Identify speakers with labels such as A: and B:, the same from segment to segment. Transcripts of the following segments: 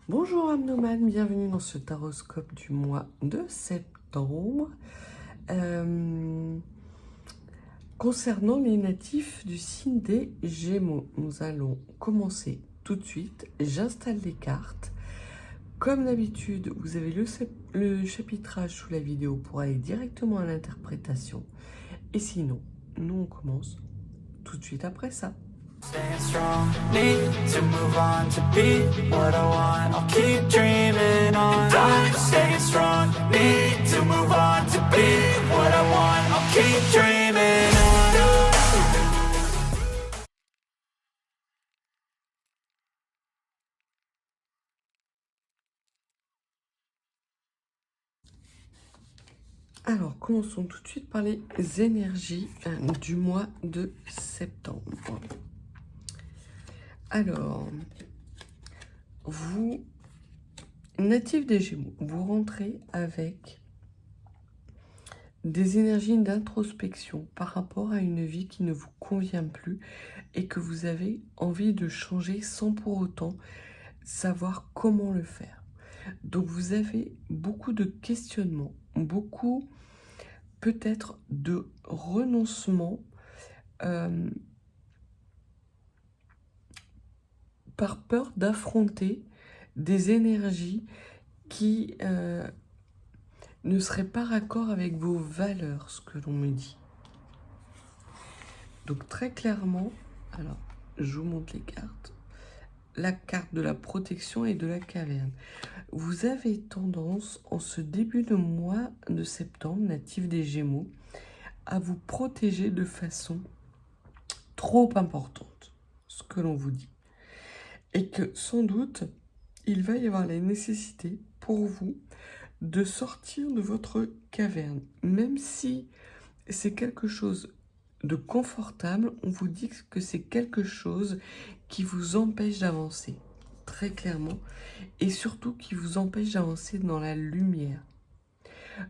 A: Bonjour âme nomade, bienvenue dans ce taroscope du mois de septembre. Concernant les natifs du signe des Gémeaux, nous allons commencer tout de suite. J'installe les cartes. Comme d'habitude, vous avez le chapitrage sous la vidéo pour aller directement à l'interprétation. Et sinon, nous on commence tout de suite après ça.
B: Staying strong, need to move on to be what I want. I'll keep dreaming on. And I'm staying strong, need to move on to be what I want. I'll keep dreaming on.
A: Alors, commençons tout de suite par les énergies du mois de septembre. Alors, vous, natifs des Gémeaux, vous rentrez avec des énergies d'introspection par rapport à une vie qui ne vous convient plus et que vous avez envie de changer sans pour autant savoir comment le faire. Donc vous avez beaucoup de questionnements, beaucoup peut-être de renoncement par peur d'affronter des énergies qui ne seraient pas raccord avec vos valeurs, ce que l'on me dit. Donc très clairement, alors je vous montre les cartes. La carte de la protection et de la caverne. Vous avez tendance, en ce début de mois de septembre, natif des Gémeaux, à vous protéger de façon trop importante, ce que l'on vous dit. Et que sans doute, il va y avoir la nécessité pour vous de sortir de votre caverne. Même si c'est quelque chose de confortable, on vous dit que c'est quelque chose qui vous empêche d'avancer, très clairement, et surtout qui vous empêche d'avancer dans la lumière.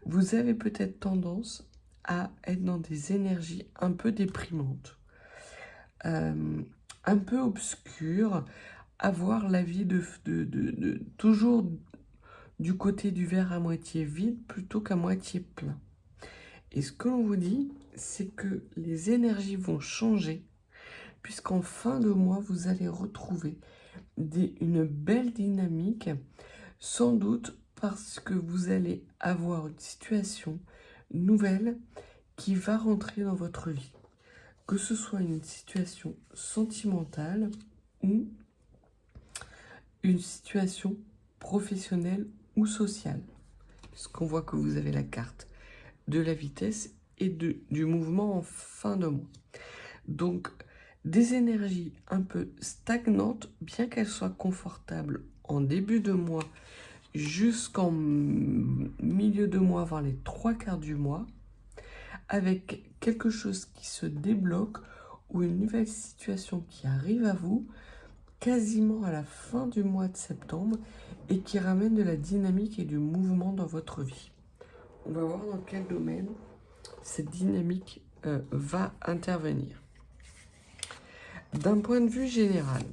A: Vous avez peut-être tendance à être dans des énergies un peu déprimantes, un peu obscures, à voir la vie toujours du côté du verre à moitié vide plutôt qu'à moitié plein. Et ce que l'on vous dit, c'est que les énergies vont changer, puisqu'en fin de mois, vous allez retrouver une belle dynamique, sans doute parce que vous allez avoir une situation nouvelle qui va rentrer dans votre vie. Que ce soit une situation sentimentale ou une situation professionnelle ou sociale. Puisqu'on voit que vous avez la carte de la vitesse et du mouvement en fin de mois. Donc, des énergies un peu stagnantes, bien qu'elles soient confortables en début de mois jusqu'en milieu de mois, voire les 3/4 du mois, avec quelque chose qui se débloque ou une nouvelle situation qui arrive à vous quasiment à la fin du mois de septembre et qui ramène de la dynamique et du mouvement dans votre vie. On va voir dans quel domaine cette dynamique va intervenir. D'un point de vue général,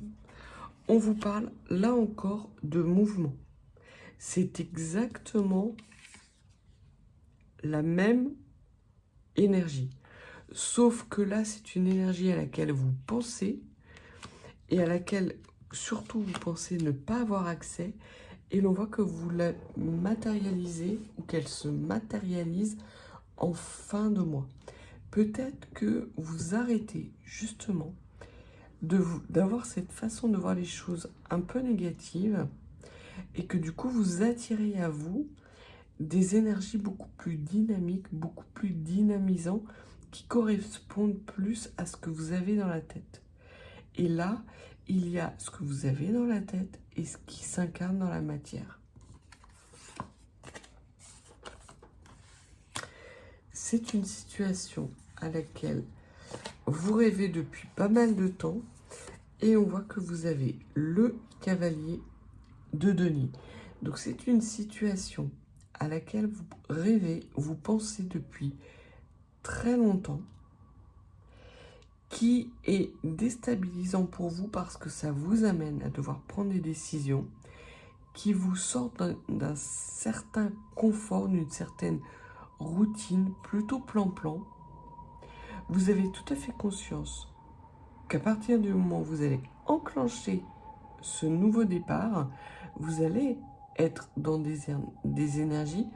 A: on vous parle là encore de mouvement. C'est exactement la même énergie. Sauf que là, c'est une énergie à laquelle vous pensez et à laquelle surtout vous pensez ne pas avoir accès. Et l'on voit que vous la matérialisez ou qu'elle se matérialise en fin de mois. Peut-être que vous arrêtez justement d'avoir cette façon de voir les choses un peu négative et que du coup vous attirez à vous des énergies beaucoup plus dynamiques, beaucoup plus dynamisantes qui correspondent plus à ce que vous avez dans la tête. Et là, il y a ce que vous avez dans la tête et ce qui s'incarne dans la matière. C'est une situation à laquelle vous rêvez depuis pas mal de temps et on voit que vous avez le cavalier de denier. Donc c'est une situation à laquelle vous rêvez, vous pensez depuis très longtemps, qui est déstabilisant pour vous parce que ça vous amène à devoir prendre des décisions qui vous sortent d'un certain confort, d'une certaine routine, plutôt plan-plan. Vous avez tout à fait conscience qu'à partir du moment où vous allez enclencher ce nouveau départ, vous allez être dans des énergies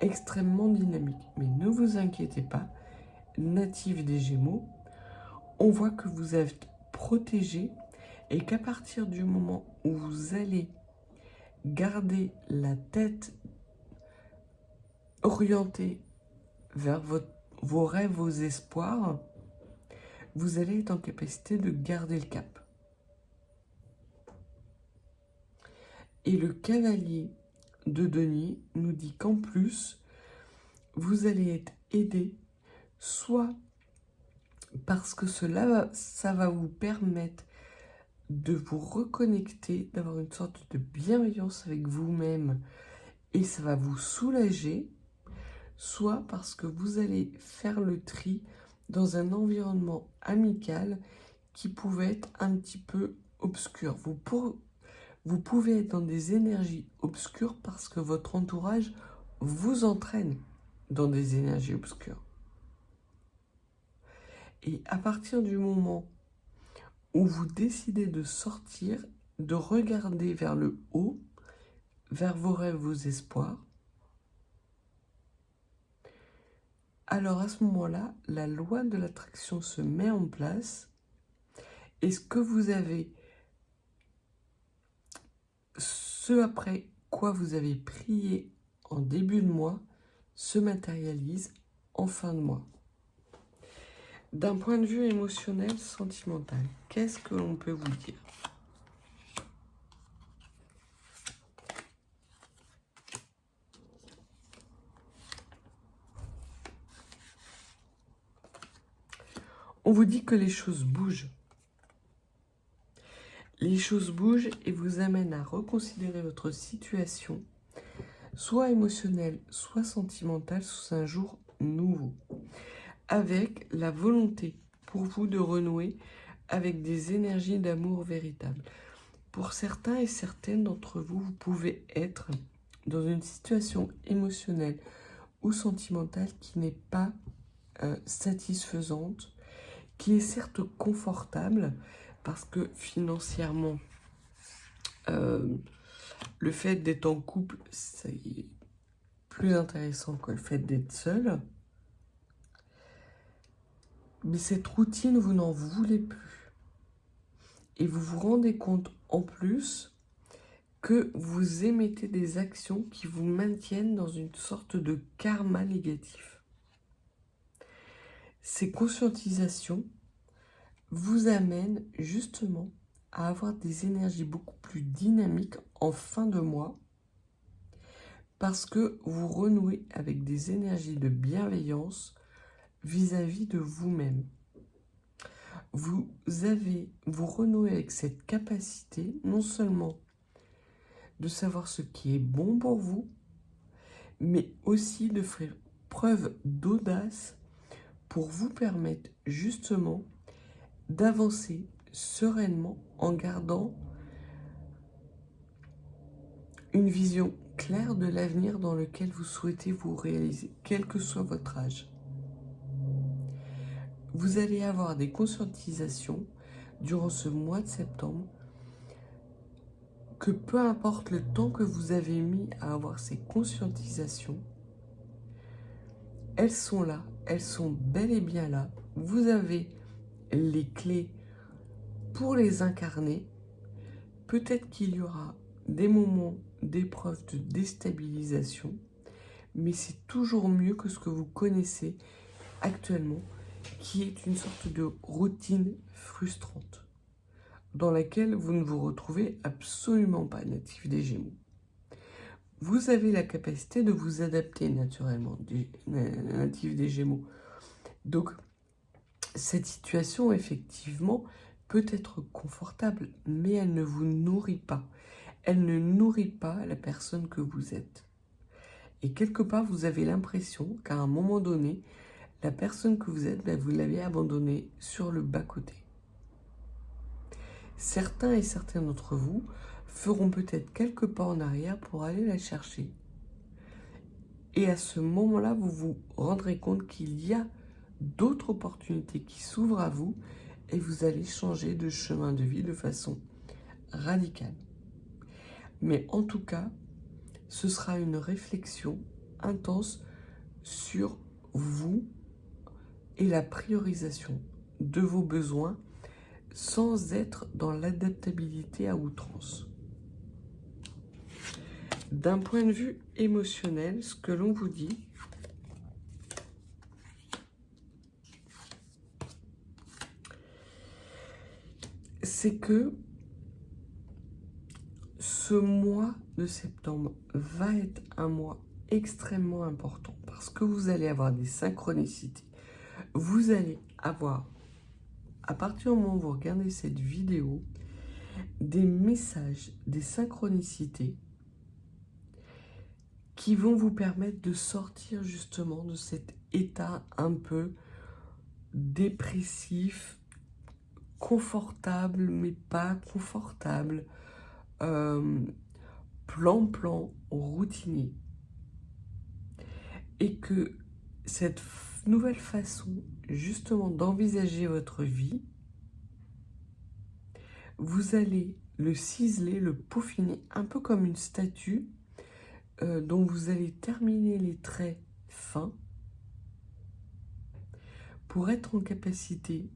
A: extrêmement dynamiques. Mais ne vous inquiétez pas, natif des Gémeaux, on voit que vous êtes protégé et qu'à partir du moment où vous allez garder la tête orientée vers vos rêves, vos espoirs, vous allez être en capacité de garder le cap. Et le cavalier de denier nous dit qu'en plus, vous allez être aidé, soit parce que ça va vous permettre de vous reconnecter, d'avoir une sorte de bienveillance avec vous-même et ça va vous soulager, soit parce que vous allez faire le tri dans un environnement amical qui pouvait être un petit peu obscur. Vous pouvez être dans des énergies obscures parce que votre entourage vous entraîne dans des énergies obscures. Et à partir du moment où vous décidez de sortir, de regarder vers le haut, vers vos rêves, vos espoirs, alors à ce moment-là, la loi de l'attraction se met en place et ce que vous avez, ce après quoi vous avez prié en début de mois, se matérialise en fin de mois. D'un point de vue émotionnel, sentimental, qu'est-ce que l'on peut vous dire ? On vous dit que les choses bougent. Les choses bougent et vous amènent à reconsidérer votre situation, soit émotionnelle, soit sentimentale, sous un jour nouveau, avec la volonté pour vous de renouer avec des énergies d'amour véritables. Pour certains et certaines d'entre vous, vous pouvez être dans une situation émotionnelle ou sentimentale qui n'est pas satisfaisante, qui est certes confortable, parce que financièrement, le fait d'être en couple, c'est plus intéressant que le fait d'être seul. Mais cette routine, vous n'en voulez plus. Et vous vous rendez compte en plus que vous émettez des actions qui vous maintiennent dans une sorte de karma négatif. Ces conscientisations vous amènent justement à avoir des énergies beaucoup plus dynamiques en fin de mois parce que vous renouez avec des énergies de bienveillance vis-à-vis de vous-même. Vous renouez avec cette capacité non seulement de savoir ce qui est bon pour vous, mais aussi de faire preuve d'audace pour vous permettre justement d'avancer sereinement en gardant une vision claire de l'avenir dans lequel vous souhaitez vous réaliser, quel que soit votre âge. Vous allez avoir des conscientisations durant ce mois de septembre que peu importe le temps que vous avez mis à avoir ces conscientisations, elles sont là, elles sont bel et bien là. Vous avez les clés pour les incarner. Peut-être qu'il y aura des moments d'épreuve, de déstabilisation, mais c'est toujours mieux que ce que vous connaissez actuellement, qui est une sorte de routine frustrante, dans laquelle vous ne vous retrouvez absolument pas, natif des Gémeaux. Vous avez la capacité de vous adapter naturellement, natif des Gémeaux. Donc, cette situation, effectivement, peut être confortable, mais elle ne vous nourrit pas. Elle ne nourrit pas la personne que vous êtes. Et quelque part, vous avez l'impression qu'à un moment donné, la personne que vous êtes, vous l'avez abandonnée sur le bas-côté. Certains et certaines d'entre vous feront peut-être quelques pas en arrière pour aller la chercher. Et à ce moment-là, vous vous rendrez compte qu'il y a d'autres opportunités qui s'ouvrent à vous et vous allez changer de chemin de vie de façon radicale. Mais en tout cas, ce sera une réflexion intense sur vous et la priorisation de vos besoins sans être dans l'adaptabilité à outrance. D'un point de vue émotionnel, ce que l'on vous dit, c'est que ce mois de septembre va être un mois extrêmement important parce que vous allez avoir des synchronicités. Vous allez avoir, à partir du moment où vous regardez cette vidéo, des messages, des synchronicités qui vont vous permettre de sortir justement de cet état un peu dépressif, confortable mais pas confortable, plan, routinier. Et que cette nouvelle façon justement d'envisager votre vie, vous allez le ciseler, le peaufiner, un peu comme une statue dont vous allez terminer les traits fins pour être en capacité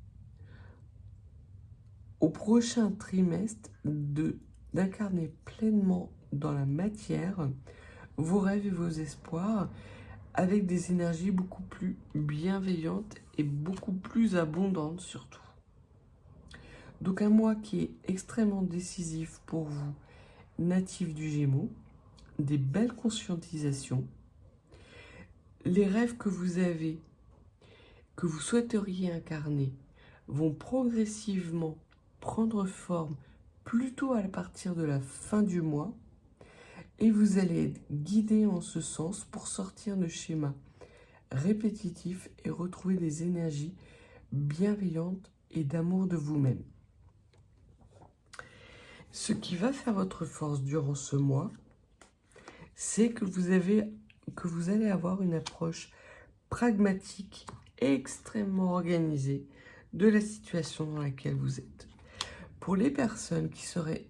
A: au prochain trimestre d'incarner pleinement dans la matière vos rêves et vos espoirs avec des énergies beaucoup plus bienveillantes et beaucoup plus abondantes surtout. Donc un mois qui est extrêmement décisif pour vous, natif du Gémeaux, des belles conscientisations, les rêves que vous avez, que vous souhaiteriez incarner, vont progressivement prendre forme plutôt à partir de la fin du mois et vous allez être guidé en ce sens pour sortir de schémas répétitifs et retrouver des énergies bienveillantes et d'amour de vous-même. Ce qui va faire votre force durant ce mois, c'est que vous allez avoir une approche pragmatique et extrêmement organisée de la situation dans laquelle vous êtes. Pour les personnes qui seraient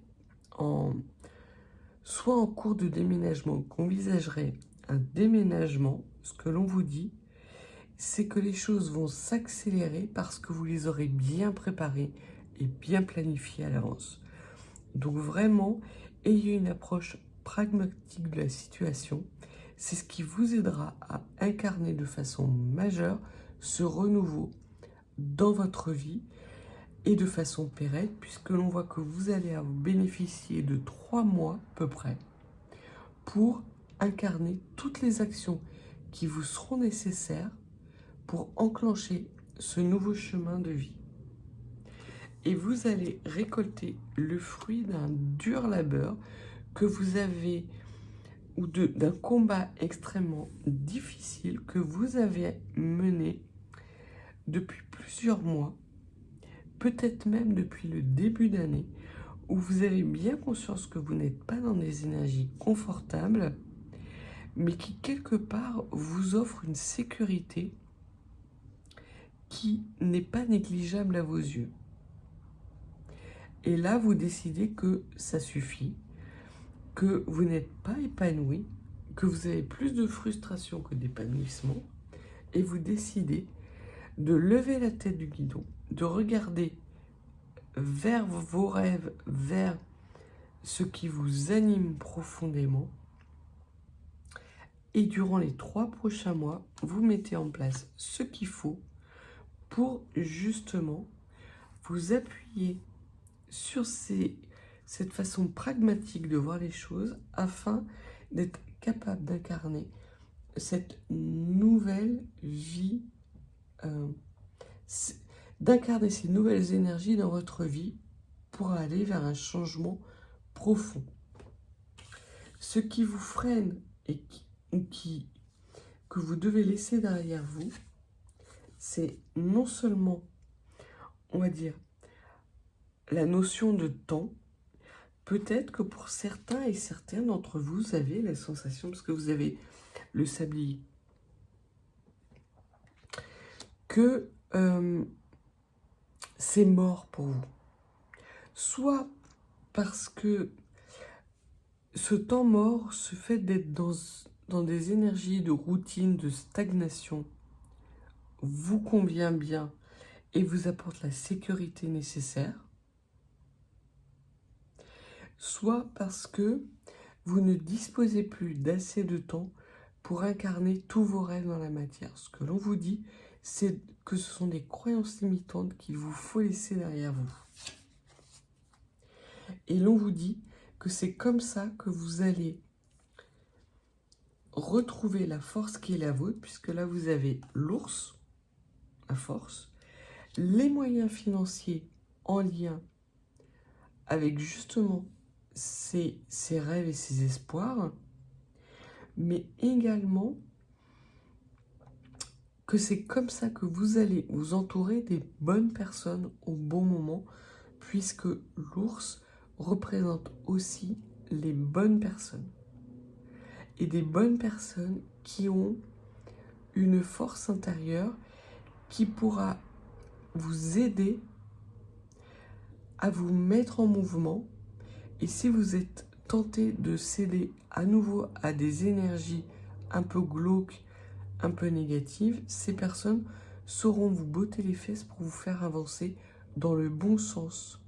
A: soit en cours de déménagement, qu'envisageraient un déménagement, ce que l'on vous dit, c'est que les choses vont s'accélérer parce que vous les aurez bien préparées et bien planifiées à l'avance. Donc vraiment, ayez une approche pragmatique de la situation. C'est ce qui vous aidera à incarner de façon majeure ce renouveau dans votre vie et de façon pérenne, puisque l'on voit que vous allez bénéficier de 3 mois à peu près pour incarner toutes les actions qui vous seront nécessaires pour enclencher ce nouveau chemin de vie. Et vous allez récolter le fruit d'un dur labeur que vous avez, ou d'un combat extrêmement difficile que vous avez mené depuis plusieurs mois, peut-être même depuis le début d'année, où vous avez bien conscience que vous n'êtes pas dans des énergies confortables, mais qui quelque part vous offre une sécurité qui n'est pas négligeable à vos yeux. Et là, vous décidez que ça suffit, que vous n'êtes pas épanoui, que vous avez plus de frustration que d'épanouissement, et vous décidez de lever la tête du guidon, de regarder vers vos rêves, vers ce qui vous anime profondément. Et durant les 3 prochains mois, vous mettez en place ce qu'il faut pour justement vous appuyer sur cette façon pragmatique de voir les choses afin d'être capable d'incarner cette nouvelle vie, d'incarner ces nouvelles énergies dans votre vie pour aller vers un changement profond. Ce qui vous freine et que vous devez laisser derrière vous, c'est non seulement, on va dire, la notion de temps, peut-être que pour certains et certaines d'entre vous, vous avez la sensation, parce que vous avez le sablier, que c'est mort pour vous. Soit parce que ce temps mort, ce fait d'être dans des énergies de routine, de stagnation, vous convient bien et vous apporte la sécurité nécessaire. Soit parce que vous ne disposez plus d'assez de temps pour incarner tous vos rêves dans la matière. Ce que l'on vous dit, c'est que ce sont des croyances limitantes qu'il vous faut laisser derrière vous. Et l'on vous dit que c'est comme ça que vous allez retrouver la force qui est la vôtre, puisque là vous avez l'ours, la force, les moyens financiers en lien avec justement ces rêves et ces espoirs, mais également que c'est comme ça que vous allez vous entourer des bonnes personnes au bon moment, puisque l'ours représente aussi les bonnes personnes. Et des bonnes personnes qui ont une force intérieure qui pourra vous aider à vous mettre en mouvement. Et si vous êtes tenté de céder à nouveau à des énergies un peu glauques, un peu négatives, ces personnes sauront vous botter les fesses pour vous faire avancer dans le bon sens.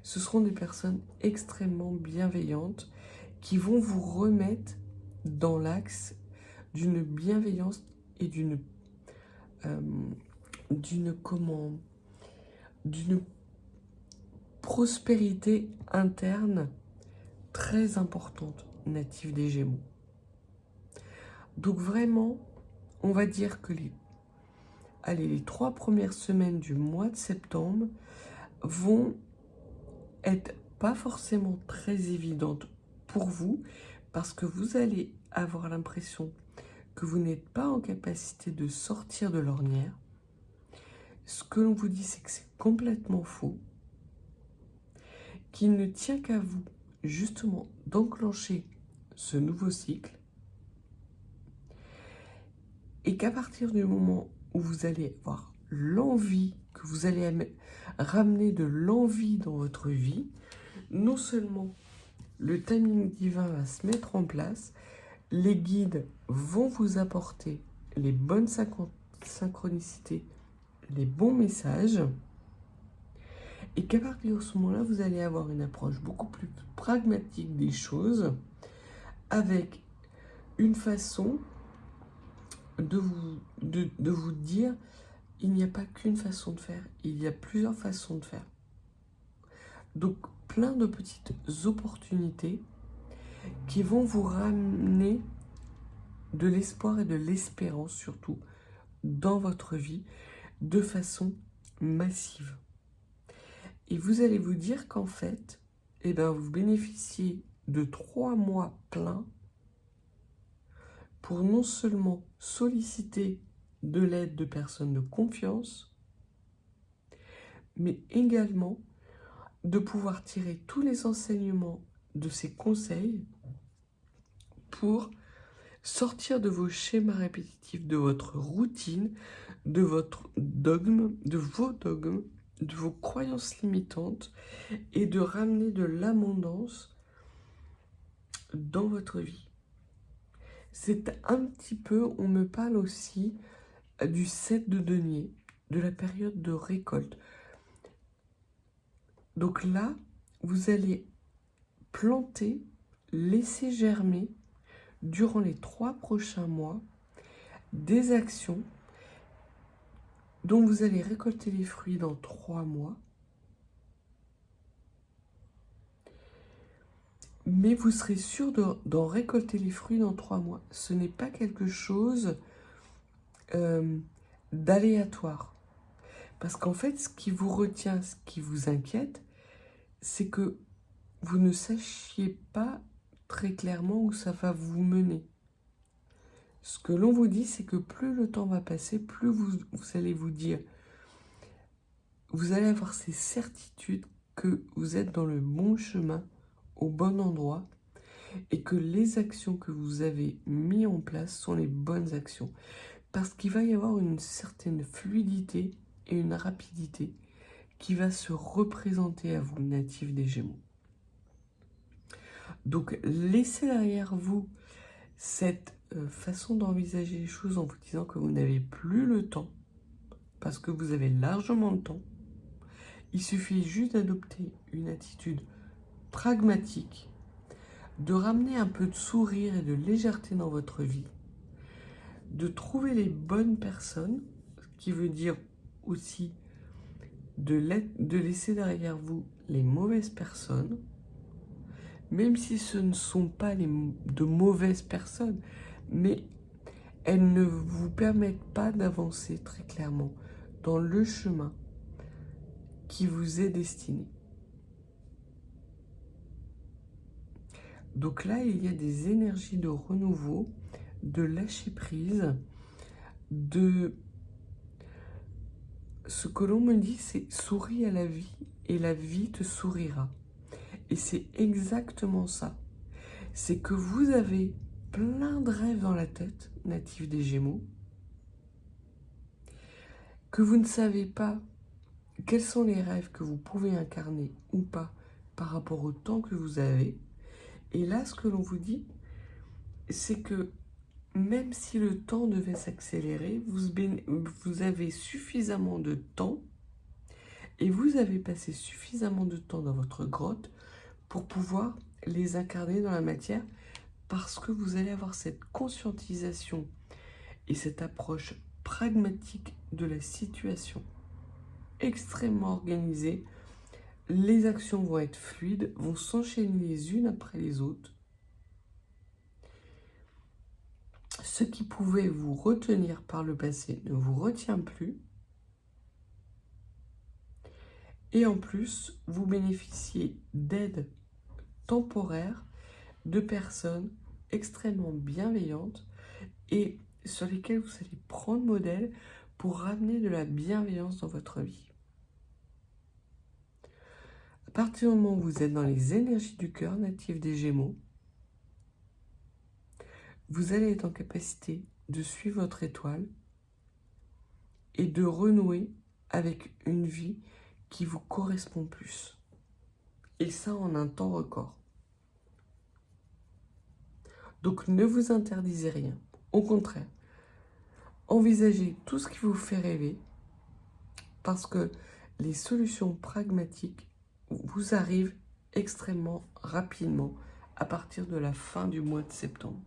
A: Ce seront des personnes extrêmement bienveillantes qui vont vous remettre dans l'axe d'une bienveillance et d'une prospérité interne très importante, native des Gémeaux. Donc vraiment, on va dire que les 3 premières semaines du mois de septembre vont être pas forcément très évidentes pour vous, parce que vous allez avoir l'impression que vous n'êtes pas en capacité de sortir de l'ornière. Ce que l'on vous dit, c'est que c'est complètement faux, qu'il ne tient qu'à vous, justement, d'enclencher ce nouveau cycle, et qu'à partir du moment où vous allez avoir l'envie, que vous allez ramener de l'envie dans votre vie, non seulement le timing divin va se mettre en place, les guides vont vous apporter les bonnes synchronicités, les bons messages, et qu'à partir de ce moment-là, vous allez avoir une approche beaucoup plus pragmatique des choses, avec une façon de vous dire, il n'y a pas qu'une façon de faire, il y a plusieurs façons de faire. Donc, plein de petites opportunités qui vont vous ramener de l'espoir et de l'espérance, surtout, dans votre vie, de façon massive. Et vous allez vous dire qu'en fait, vous bénéficiez de 3 mois pleins pour non seulement solliciter de l'aide de personnes de confiance, mais également de pouvoir tirer tous les enseignements de ces conseils pour sortir de vos schémas répétitifs, de votre routine, de votre dogme, de vos croyances limitantes, et de ramener de l'abondance dans votre vie. C'est un petit peu, on me parle aussi du 7 de denier, de la période de récolte. Donc là, vous allez planter, laisser germer durant les 3 prochains mois des actions dont vous allez récolter les fruits dans 3 mois. Mais vous serez sûr d'en récolter les fruits dans 3 mois. Ce n'est pas quelque chose d'aléatoire. Parce qu'en fait, ce qui vous retient, ce qui vous inquiète, c'est que vous ne sachiez pas très clairement où ça va vous mener. Ce que l'on vous dit, c'est que plus le temps va passer, plus vous allez vous dire, vous allez avoir ces certitudes que vous êtes dans le bon chemin au bon endroit et que les actions que vous avez mises en place sont les bonnes actions. Parce qu'il va y avoir une certaine fluidité et une rapidité qui va se représenter à vous, natifs des Gémeaux. Donc, laissez derrière vous cette façon d'envisager les choses en vous disant que vous n'avez plus le temps, parce que vous avez largement le temps. Il suffit juste d'adopter une attitude pragmatique, de ramener un peu de sourire et de légèreté dans votre vie, de trouver les bonnes personnes, ce qui veut dire aussi de laisser derrière vous les mauvaises personnes, même si ce ne sont pas de mauvaises personnes, mais elles ne vous permettent pas d'avancer très clairement dans le chemin qui vous est destiné. Donc là, il y a des énergies de renouveau, de lâcher prise, de... Ce que l'on me dit, c'est souris à la vie et la vie te sourira. Et c'est exactement ça. C'est que vous avez plein de rêves dans la tête, natifs des Gémeaux, que vous ne savez pas quels sont les rêves que vous pouvez incarner ou pas par rapport au temps que vous avez. Et là, ce que l'on vous dit, c'est que même si le temps devait s'accélérer, vous avez suffisamment de temps et vous avez passé suffisamment de temps dans votre grotte pour pouvoir les incarner dans la matière, parce que vous allez avoir cette conscientisation et cette approche pragmatique de la situation, extrêmement organisée. Les actions vont être fluides, vont s'enchaîner les unes après les autres. Ce qui pouvait vous retenir par le passé ne vous retient plus. Et en plus, vous bénéficiez d'aide temporaire de personnes extrêmement bienveillantes et sur lesquelles vous allez prendre modèle pour ramener de la bienveillance dans votre vie. À partir du moment où vous êtes dans les énergies du cœur natifs des Gémeaux, vous allez être en capacité de suivre votre étoile et de renouer avec une vie qui vous correspond plus. Et ça en un temps record. Donc ne vous interdisez rien. Au contraire, envisagez tout ce qui vous fait rêver, parce que les solutions pragmatiques vous arrivent extrêmement rapidement à partir de la fin du mois de septembre.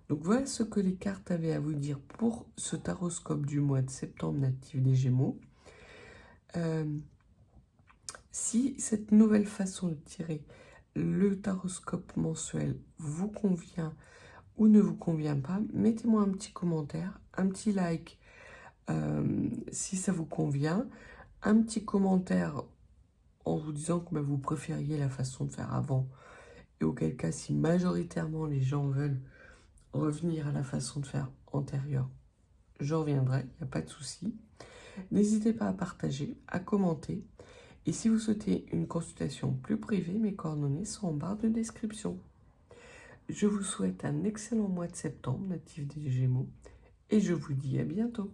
A: Donc voilà ce que les cartes avaient à vous dire pour ce taroscope du mois de septembre natif des Gémeaux. Si cette nouvelle façon de tirer le taroscope mensuel vous convient ou ne vous convient pas, mettez-moi un petit commentaire, un petit like si ça vous convient, un petit commentaire en vous disant que vous préfériez la façon de faire avant, et auquel cas, si majoritairement les gens veulent revenir à la façon de faire antérieure, je reviendrai, il n'y a pas de souci. N'hésitez pas à partager, à commenter, et si vous souhaitez une consultation plus privée, mes coordonnées sont en barre de description. Je vous souhaite un excellent mois de septembre, natif des Gémeaux, et je vous dis à bientôt.